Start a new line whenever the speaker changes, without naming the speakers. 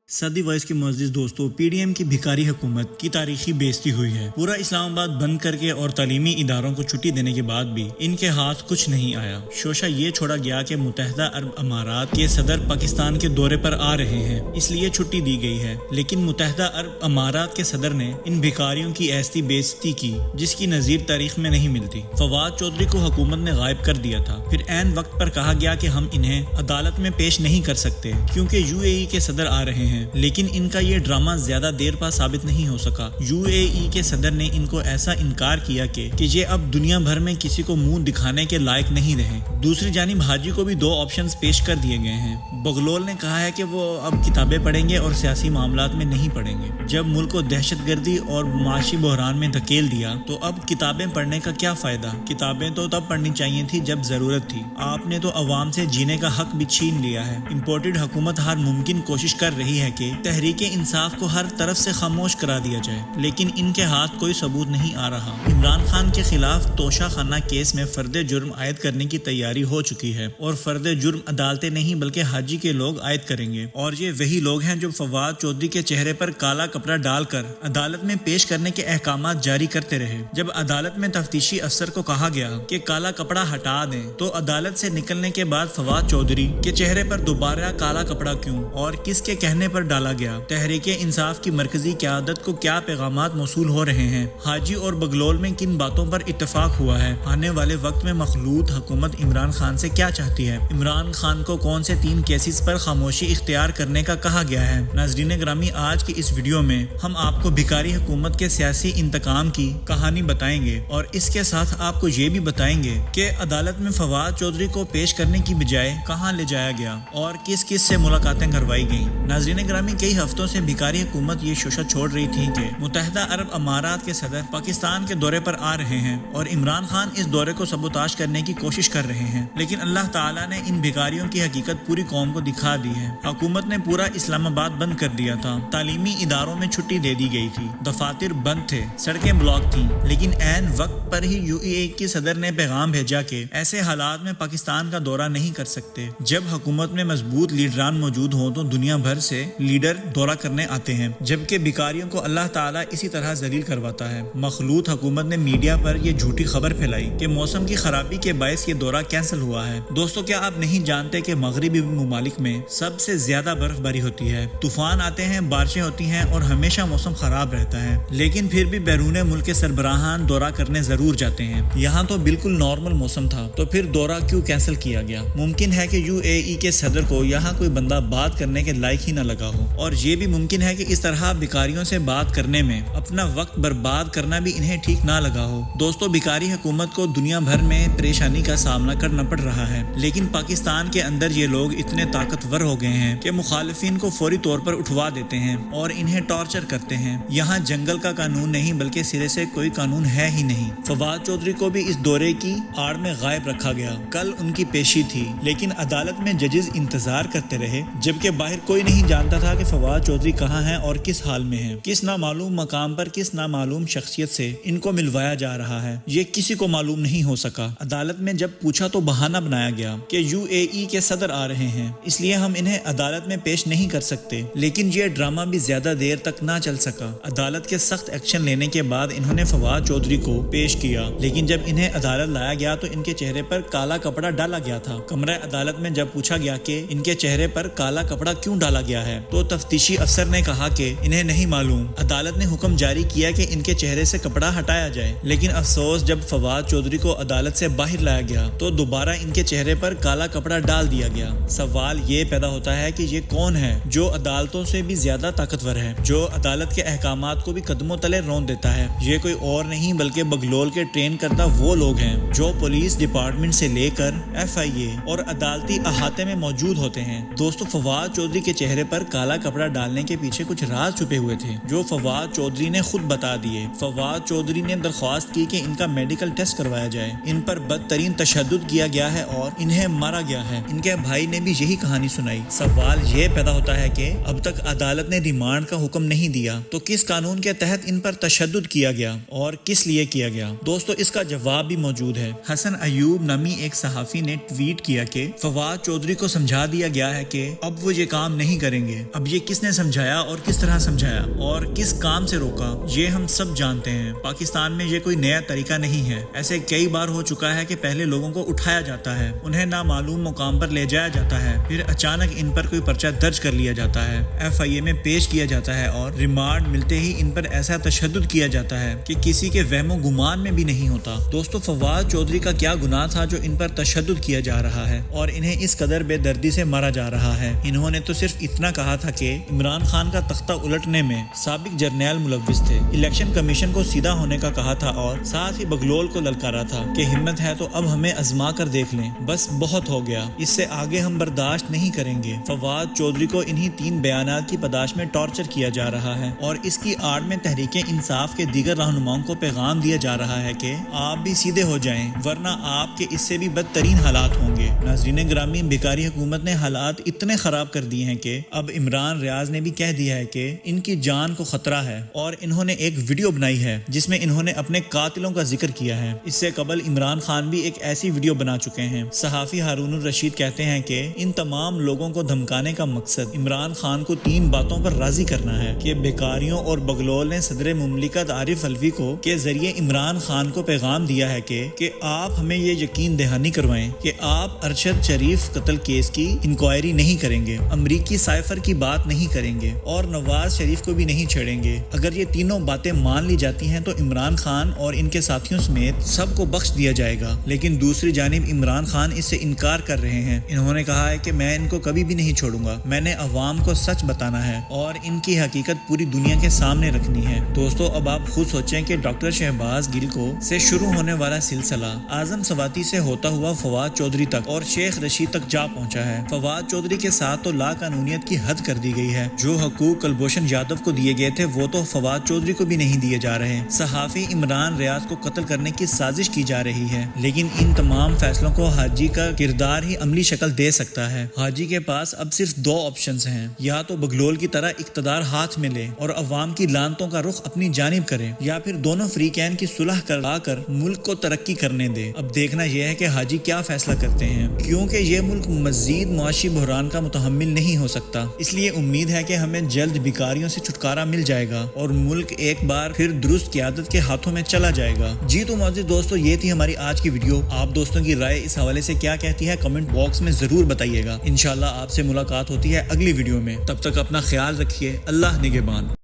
सदी वॉइस के मुअज़्ज़िज़ दोस्तों, पीडीएम की भिखारी हुकूमत की तारीखी बेइज्जती हुई है। पूरा इस्लामाबाद बंद करके और तालीमी इदारों को छुट्टी देने के बाद भी इनके हाथ कुछ नहीं आया। शोशा ये छोड़ा गया कि मुत्तहिदा अरब अमारात के सदर पाकिस्तान के दौरे पर आ रहे हैं, इसलिए छुट्टी दी गई है। लेकिन मुत्तहिदा अरब अमारात के सदर ने इन भिखारियों की ऐसी बेइज्जती की जिसकी नज़ीर तारीख में नहीं मिलती। फवाद चौधरी को हुकूमत ने गायब कर दिया था, फिर ऐन वक्त पर कहा गया कि हम इन्हें अदालत में पेश नहीं कर सकते क्योंकि यूएई के सदर आ रहे हैं। लेकिन इनका ये ड्रामा ज्यादा देर पा साबित नहीं हो सका। यूएई के सदर ने इनको ऐसा इनकार किया कि ये अब दुनिया भर में किसी को मुंह दिखाने के लायक नहीं रहे। दूसरी जानिब हाजी को भी दो ऑप्शंस पेश कर दिए गए हैं। बगलोल ने कहा है कि वो अब किताबें पढ़ेंगे और सियासी मामलात में नहीं पढ़ेंगे। जब मुल्क को दहशतगर्दी और माशी बहरान में धकेल दिया तो अब किताबें पढ़ने का क्या फायदा। किताबें तो तब पढ़नी चाहिए थी जब जरूरत थी। आपने तो अवाम से जीने का हक भी छीन लिया है। इम्पोर्टेड हुकूमत हर मुमकिन कोशिश कर रही है कि तहरीके इंसाफ को हर तरफ से खामोश करा दिया जाए, लेकिन इनके हाथ कोई सबूत नहीं आ रहा। इमरान खान के खिलाफ तोशा खाना केस में फर्द जुर्म आयद करने की तैयारी हो चुकी है और फर्द जुर्म अदालतें नहीं बल्कि हाजी के लोग आयद करेंगे। और ये वही लोग हैं जो फवाद चौधरी के चेहरे पर काला कपड़ा डालकर अदालत में पेश करने के अहकामात जारी करते रहे। जब अदालत में तफ्तीशी अफसर को कहा गया कि काला कपड़ा हटा दें तो अदालत से निकलने के बाद फवाद चौधरी के चेहरे पर दोबारा काला कपड़ा क्यों और किसके कहने पर डाला गया। तहरीके इंसाफ की मरकजी क़यादत को क्या पैगामात मौसूल हो रहे हैं। हाजी और बगलोल में किन बातों पर इत्तफाक हुआ है। आने वाले वक्त में मखलूत हुकूमत इमरान खान से क्या चाहती है। इमरान खान को कौन से 3 केसेस पर खामोशी इख्तियार करने का कहा गया है। नाज़रीन ग्रामी, आज की इस वीडियो में हम आपको भिखारी हुकूमत के सियासी इंतकाम की कहानी बताएंगे और इसके साथ आपको ये भी बताएंगे कि अदालत में फवाद चौधरी को पेश करने की बजाय कहाँ ले जाया गया और किस किस से मुलाकातें करवाई गई। नाज़रीन ग्रामी, कई हफ्तों से भिखारी हुकूमत ये शोशा छोड़ रही थी कि मुत्तहिदा अरब अमारात के सदर पाकिस्तान के दौरे पर आ रहे हैं और इमरान खान इस दौरे को सबूताश करने की कोशिश कर रहे हैं। लेकिन अल्लाह ताला ने इन भिखारियों की हकीकत पूरी कौम को दिखा दी है। हुकूमत ने पूरा इस्लामाबाद बंद कर दिया था, तालीमी इदारों में छुट्टी दे दी गई थी, दफातर बंद थे, सड़कें ब्लॉक थी। लेकिन ऐन वक्त पर ही यूएई के सदर ने पैगाम भेजा कि ऐसे हालात में पाकिस्तान का दौरा नहीं कर सकते। जब हुकूमत में मजबूत लीडरान मौजूद हों तो दुनिया भर से लीडर दौरा करने आते हैं, जबकि भिखारियों को अल्लाह ताला इसी तरह जलील करवाता है। मखलूत हुकूमत ने मीडिया पर यह झूठी खबर फैलाई कि मौसम की खराबी के बायस ये दौरा कैंसिल हुआ है। दोस्तों, क्या आप नहीं जानते कि मगरबी ममालिक में सबसे ज्यादा बर्फबारी होती है, तूफान आते हैं, बारिशें होती हैं और हमेशा मौसम खराब रहता है। लेकिन फिर भी बैरून मुल्क के सरबराहान दौरा करने जरूर जाते हैं। यहाँ तो बिल्कुल नॉर्मल मौसम था, तो फिर दौरा क्यों कैंसिल किया गया। मुमकिन है कि यूएई के सदर को यहाँ कोई बंदा बात करने के लायक ही न लगा हो, और ये भी मुमकिन है कि इस तरह भिखारियों से बात करने में अपना वक्त बर्बाद करना भी इन्हें ठीक ना लगा हो। दोस्तों, भिखारी हुकूमत को दुनिया भर में परेशानी का सामना करना पड़ रहा है, लेकिन पाकिस्तान के अंदर ये लोग इतने ताकतवर हो गए हैं कि मुखालिफिन को फौरी तौर पर उठवा देते हैं और इन्हें टॉर्चर करते हैं। यहाँ जंगल का कानून नहीं बल्कि सिरे से कोई कानून है ही नहीं। फवाद चौधरी को भी इस दौरे की आड़ में गायब रखा गया। कल उनकी पेशी थी, लेकिन अदालत में जजेस इंतजार करते रहे, जबकि बाहर कोई नहीं जानता था कि फवाद चौधरी कहाँ हैं और किस हाल में हैं। किस नामालूम मकाम पर किस नामालूम शख्सियत से इनको मिलवाया जा रहा है, ये किसी को मालूम नहीं हो सका। अदालत में जब पूछा तो बहाना बनाया गया कि यूएई के सदर आ रहे हैं, इसलिए हम इन्हें अदालत में पेश नहीं कर सकते। लेकिन ये ड्रामा भी ज्यादा देर तक ना चल सका। अदालत के सख्त एक्शन लेने के बाद इन्होंने फवाद चौधरी को पेश किया, लेकिन जब इन्हें अदालत लाया गया तो इनके चेहरे पर काला कपड़ा डाला गया था। कमरा अदालत में जब पूछा गया कि इनके चेहरे पर काला कपड़ा क्यों डाला गया है तो तफ्तीशी अफसर ने कहा कि इन्हें नहीं मालूम। अदालत ने हुक्म जारी किया कि इनके चेहरे से कपड़ा हटाया जाए, लेकिन अफसोस जब फवाद चौधरी को अदालत से बाहर लाया गया तो दोबारा इनके चेहरे पर काला कपड़ा डाल दिया गया। सवाल ये पैदा होता है कि ये कौन है जो अदालतों से भी ज्यादा ताकतवर है, जो अदालत के अहकामात को भी कदमों तले रौंद देता है। ये कोई और नहीं बल्कि बगलोल के ट्रेन करता वो लोग हैं जो पुलिस डिपार्टमेंट से लेकर FIA और अदालती अहाते में मौजूद होते हैं। दोस्तों, फवाद चौधरी के चेहरे पर काला कपड़ा डालने के पीछे कुछ राज छुपे हुए थे जो फवाद चौधरी ने खुद बता दिए। फवाद चौधरी ने दरख्वास्त की कि इनका मेडिकल टेस्ट करवाया जाए। इन पर बदतरीन तशद्दुद किया गया है और इन्हें मारा गया है। इनके भाई ने भी यही कहानी सुनाई। सवाल ये पैदा होता है कि अब तक अदालत ने रिमांड का हुक्म नहीं दिया तो किस कानून के तहत इन पर तशद्दुद किया गया और किस लिए किया गया। दोस्तों, इसका जवाब भी मौजूद है। हसन अयूब नामी एक सहाफी ने ट्वीट किया कि फवाद चौधरी को समझा दिया गया है कि अब वो ये काम नहीं करेंगे। گے۔ اب یہ کس نے سمجھایا اور کس طرح سمجھایا اور کس کام سے روکا، یہ ہم سب جانتے ہیں۔ پاکستان میں یہ کوئی نیا طریقہ نہیں ہے، ایسے کئی بار ہو چکا ہے کہ پہلے لوگوں کو اٹھایا جاتا ہے، انہیں نامعلوم مقام پر لے جایا جاتا ہے، پھر اچانک ان پر کوئی پرچہ درج کر لیا جاتا ہے، FIA میں پیش کیا جاتا ہے اور ریمانڈ ملتے ہی ان پر ایسا تشدد کیا جاتا ہے کہ کسی کے وہم و گمان میں بھی نہیں ہوتا۔ دوستو، فواد چودھری کا کیا گناہ تھا جو ان پر تشدد کیا جا رہا ہے اور انہیں اس قدر بے دردی سے مارا جا رہا ہے؟ انہوں نے تو صرف اتنا کہا تھا کہ عمران خان کا تختہ الٹنے میں سابق جرنیل ملوث تھے، الیکشن کمیشن کو سیدھا ہونے کا کہا تھا اور ساتھ ہی بغلول کو للکارا تھا کہ ہمت ہے تو اب ہمیں آزما کر دیکھ لیں، بس بہت ہو گیا، اس سے آگے ہم برداشت نہیں کریں گے۔ فواد چودھری کو انہی 3 بیانات کی پاداش میں ٹارچر کیا جا رہا ہے اور اس کی آڑ میں تحریک انصاف کے دیگر رہنماؤں کو پیغام دیا جا رہا ہے کہ آپ بھی سیدھے ہو جائیں ورنہ آپ کے اس سے بھی بدترین حالات ہوں گے۔ ناظرین گرامی، بھکاری حکومت نے حالات اتنے خراب کر دیے ہیں کہ اب عمران ریاض نے بھی کہہ دیا ہے کہ ان کی جان کو خطرہ ہے اور انہوں نے ایک ویڈیو بنائی ہے جس میں انہوں نے اپنے قاتلوں کا ذکر کیا ہے۔ اس سے قبل عمران خان بھی ایک ایسی ویڈیو بنا چکے ہیں۔ صحافی ہارون الرشید کہتے ہیں کہ ان تمام لوگوں کو دھمکانے کا مقصد عمران خان کو 3 باتوں پر راضی کرنا ہے کہ بھکاریوں اور بغلول نے صدر مملکت عارف الوی کو کے ذریعے عمران خان کو پیغام دیا ہے کہ آپ ہمیں یہ یقین دہانی کروائیں کہ آپ ارشد شریف قتل کیس کی انکوائری نہیں کریں گے، امریکی سائفر کی بات نہیں کریں گے اور نواز شریف کو بھی نہیں چھیڑیں گے۔ اگر یہ تینوں باتیں مان لی جاتی ہیں تو عمران خان اور ان کے ساتھیوں سمیت سب کو بخش دیا جائے گا، لیکن دوسری جانب عمران خان اس سے انکار کر رہے ہیں۔ انہوں نے کہا ہے کہ میں ان کو کبھی بھی نہیں چھوڑوں گا، میں نے عوام کو سچ بتانا ہے اور ان کی حقیقت پوری دنیا کے سامنے رکھنی ہے۔ دوستو، اب آپ خود سوچیں کہ ڈاکٹر شہباز گل کو سے شروع ہونے والا سلسلہ اعظم سواتی سے ہوتا ہوا فواد چودھری تک اور شیخ رشید تک جا پہنچا ہے۔ فواد چودھری کے ساتھ تو لا قانونیت کی حد کر دی گئی ہے، جو حقوق کلبھوشن یادو کو دیے گئے تھے وہ تو فواد چودھری کو بھی نہیں دیے جا رہے۔ صحافی عمران ریاض کو قتل کرنے کی سازش کی جا رہی ہے، لیکن ان تمام فیصلوں کو حاجی کا کردار ہی عملی شکل دے سکتا ہے۔ حاجی کے پاس اب صرف 2 آپشنز ہیں، یا تو بغلول کی طرح اقتدار ہاتھ میں لے اور عوام کی لعنتوں کا رخ اپنی جانب کرے، یا پھر دونوں فریقین کی صلح کرا کر ملک کو ترقی کرنے دے۔ اب دیکھنا یہ ہے کہ حاجی کیا فیصلہ کرتے ہیں، کیونکہ یہ ملک مزید معاشی بحران کا متحمل نہیں ہو سکتا۔ اس لیے امید ہے کہ ہمیں جلد بھکاریوں سے چھٹکارا مل جائے گا اور ملک ایک بار پھر درست قیادت کے ہاتھوں میں چلا جائے گا۔ جی تو معزز دوستو، یہ تھی ہماری آج کی ویڈیو۔ آپ دوستوں کی رائے اس حوالے سے کیا کہتی ہے کمنٹ باکس میں ضرور بتائیے گا۔ انشاءاللہ آپ سے ملاقات ہوتی ہے اگلی ویڈیو میں، تب تک اپنا خیال رکھیے۔ اللہ نگہبان۔